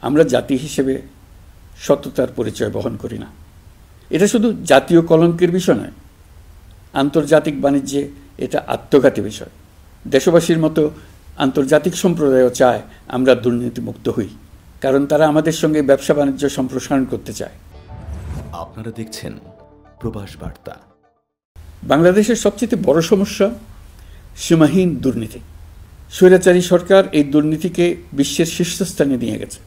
আমরা জাতি হিসেবে সততার পরিচয় বহন করি না। এটা শুধু জাতীয় কলঙ্কের বিষয় নয়, আন্তর্জাতিক বাণিজ্যে এটা আত্মঘাতী বিষয়। দেশবাসীর মতো আন্তর্জাতিক সম্প্রদায়ও চায় আমরা দুর্নীতিমুক্ত হই, কারণ তারা আমাদের সঙ্গে ব্যবসা বাণিজ্য সম্প্রসারণ করতে চায়। আপনারা দেখছেন প্রবাস বার্তা। বাংলাদেশের সবচেয়ে বড় সমস্যা সীমাহীন দুর্নীতি। স্বৈরাচারী সরকার এই দুর্নীতিকে বিশ্বের শীর্ষস্থানে নিয়ে গেছে।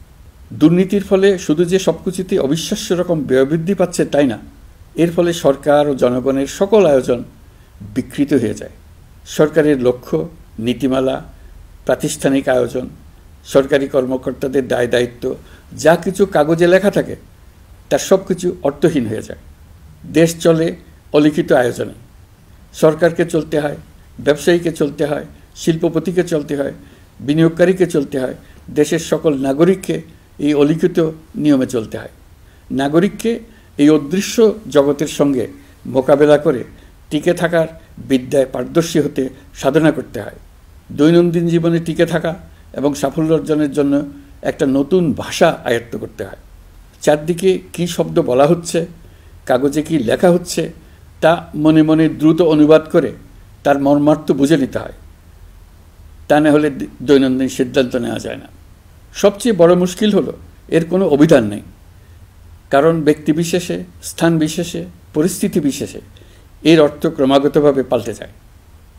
দুর্নীতির ফলে শুধু যে সবকিছুতে অবিশ্বাস্য রকম ব্যয়বৃদ্ধি পাচ্ছে তাই না, এর ফলে সরকার ও জনগণের সকল আয়োজন বিকৃত হয়ে যায়। সরকারের লক্ষ্য, নীতিমালা, প্রাতিষ্ঠানিক আয়োজন, সরকারি কর্মকর্তাদের দায় দায়িত্ব, যা কিছু কাগজে লেখা থাকে তার সব কিছু অর্থহীন হয়ে যায়। দেশ চলে অলিখিত আয়োজনে। সরকারকে চলতে হয়, ব্যবসায়ীকে চলতে হয়, শিল্পপতিকে চলতে হয়, বিনিয়োগকারীকে চলতে হয়, দেশের সকল নাগরিককে এই অলিখিত নিয়মে চলতে হয়। নাগরিককে এই অদৃশ্য জগতের সঙ্গে মোকাবেলা করে টিকে থাকার বিদ্যায় পারদর্শী হতে সাধনা করতে হয়। দৈনন্দিন জীবনে টিকে থাকা এবং সাফল্য অর্জনের জন্য একটা নতুন ভাষা আয়ত্ত করতে হয়। চারদিকে কী শব্দ বলা হচ্ছে, কাগজে কি লেখা হচ্ছে, তা মনে মনে দ্রুত অনুবাদ করে তার মর্মার্থ বুঝে নিতে হয়। তা না হলে দৈনন্দিন সিদ্ধান্ত নেওয়া যায় না। সবচেয়ে বড় মুশকিল হলো এর কোনো অভিধান নেই, কারণ ব্যক্তিবিশেষে, স্থান বিশেষে, পরিস্থিতি বিশেষে এর অর্থ ক্রমাগতভাবে পাল্টে যায়।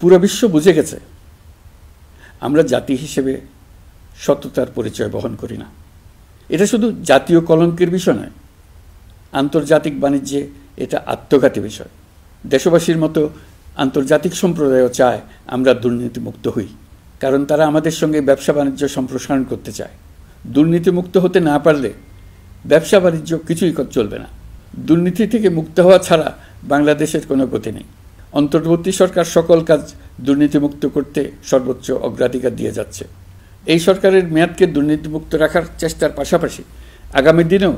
পুরো বিশ্ব বুঝে গেছে আমরা জাতি হিসেবে সততার পরিচয় বহন করি না। এটা শুধু জাতীয় কলঙ্কের বিষয় নয়, আন্তর্জাতিক বাণিজ্যে এটা আত্মঘাতী বিষয়। দেশবাসীর মতো আন্তর্জাতিক সম্প্রদায়ও চায় আমরা দুর্নীতিমুক্ত হই, কারণ তারা আমাদের সঙ্গে ব্যবসা বাণিজ্য সম্প্রসারণ করতে চায়। দুর্নীতিমুক্ত হতে না পারলে ব্যবসা বাণিজ্য কিছুই চলবে না। দুর্নীতি থেকে মুক্ত হওয়া ছাড়া বাংলাদেশের কোনো গতি নেই। অন্তর্বর্তী সরকার সকল কাজ দুর্নীতিমুক্ত করতে সর্বোচ্চ অগ্রাধিকার দিয়ে যাচ্ছে। এই সরকারের মেয়াদকে দুর্নীতিমুক্ত রাখার চেষ্টার পাশাপাশি আগামী দিনেও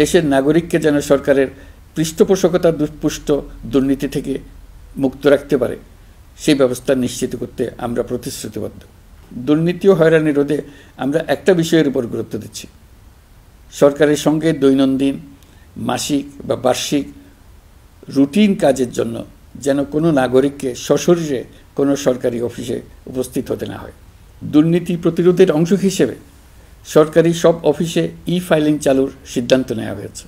দেশের নাগরিককে যেন সরকারের পৃষ্ঠপোষকতা দুষ্পুষ্ট দুর্নীতি থেকে মুক্ত রাখতে পারে, সেই ব্যবস্থা নিশ্চিত করতে আমরা প্রতিশ্রুতিবদ্ধ। দুর্নীতি ও হয়রানি রোধে আমরা একটা বিষয়ের উপর গুরুত্ব দিচ্ছি। সরকারের সঙ্গে দৈনন্দিন, মাসিক বা বার্ষিক রুটিন কাজের জন্য যেন কোনো নাগরিককে সশরীরে কোনো সরকারি অফিসে উপস্থিত হতে না হয়। দুর্নীতি প্রতিরোধের অংশ হিসেবে সরকারি সব অফিসে ফাইলিং চালুর সিদ্ধান্ত নেওয়া হয়েছে।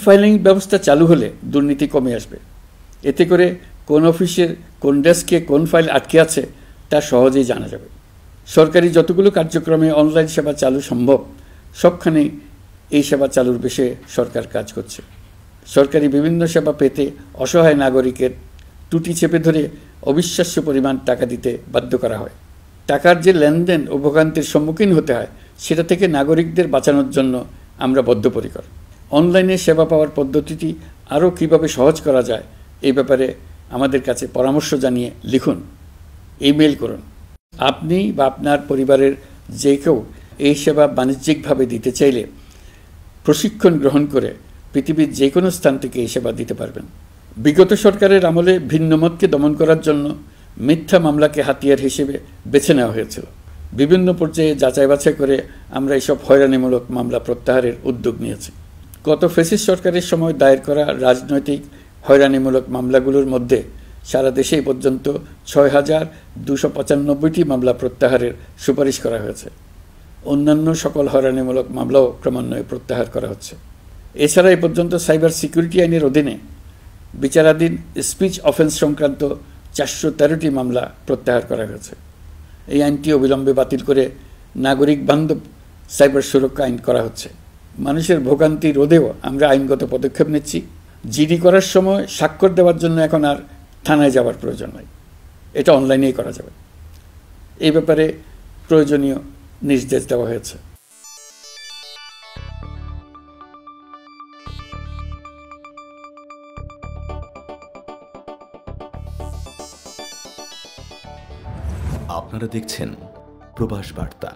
ফাইলিং ব্যবস্থা চালু হলে দুর্নীতি কমে আসবে। এতে করে কোন অফিসের কোন ডেস্কে কোন ফাইল আটকে আছে তা সহজেই জানা যাবে। সরকারি যতগুলো কার্যক্রমে অনলাইন সেবা চালু সম্ভব সবখানেই এই সেবা চালুর বিষয়ে সরকার কাজ করছে। সরকারি বিভিন্ন সেবা পেতে অসহায় নাগরিকের টুটি চেপে ধরে অবিশ্বাস্য পরিমাণ টাকা দিতে বাধ্য করা হয়। টাকার যে লেনদেন ও ভোগান্তির সম্মুখীন হতে হয় সেটা থেকে নাগরিকদের বাঁচানোর জন্য আমরা বদ্ধপরিকর। অনলাইনে সেবা পাওয়ার পদ্ধতিটি আরও কীভাবে সহজ করা যায় এই ব্যাপারে আমাদের কাছে পরামর্শ জানিয়ে লিখুন, ইমেল করুন। আপনি বা আপনার পরিবারের যে কেউ এই সেবা বাণিজ্যিকভাবে দিতে চাইলে প্রশিক্ষণ গ্রহণ করে পৃথিবীর যে কোনো স্থান থেকে এই সেবা দিতে পারবেন। বিগত সরকারের আমলে ভিন্নমতকে দমন করার জন্য মিথ্যা মামলাকে হাতিয়ার হিসেবে বেছে নেওয়া হয়েছিল। বিভিন্ন পর্যায়ে যাচাই বাছাই করে আমরা এইসব হয়রানিমূলক মামলা প্রত্যাহারের উদ্যোগ নিয়েছি। গত ফ্যাসিস্ট সরকারের সময় দায়ের করা রাজনৈতিক হয়রানিমূলক মামলাগুলোর মধ্যে সারা দেশেই পর্যন্ত ৬,২৯৫টি মামলা প্রত্যাহারের সুপারিশ করা হয়েছে। অন্যান্য সকল হয়রানিমূলক মামলাও ক্রমান্বয়ে প্রত্যাহার করা হচ্ছে। এছাড়া এ পর্যন্ত সাইবার সিকিউরিটি আইনের অধীনে বিচারাধীন স্পিচ অফেন্স সংক্রান্ত ৪১৩টি মামলা প্রত্যাহার করা হয়েছে। এই আইনটি অবিলম্বে বাতিল করে নাগরিক বান্ধব সাইবার সুরক্ষা আইন করা হচ্ছে। মানুষের ভোগান্তি রোধেও আমরা আইনগত পদক্ষেপ নিচ্ছি। জিডি করার সময় স্বাক্ষর দেওয়ার জন্য এখন আর থানায় যাওয়ার প্রয়োজন নয়, এটা অনলাইনেই করা যাবে। এই ব্যাপারে প্রয়োজনীয় নির্দেশ দেওয়া হয়েছে। আপনারা দেখছেন প্রবাস বার্তা।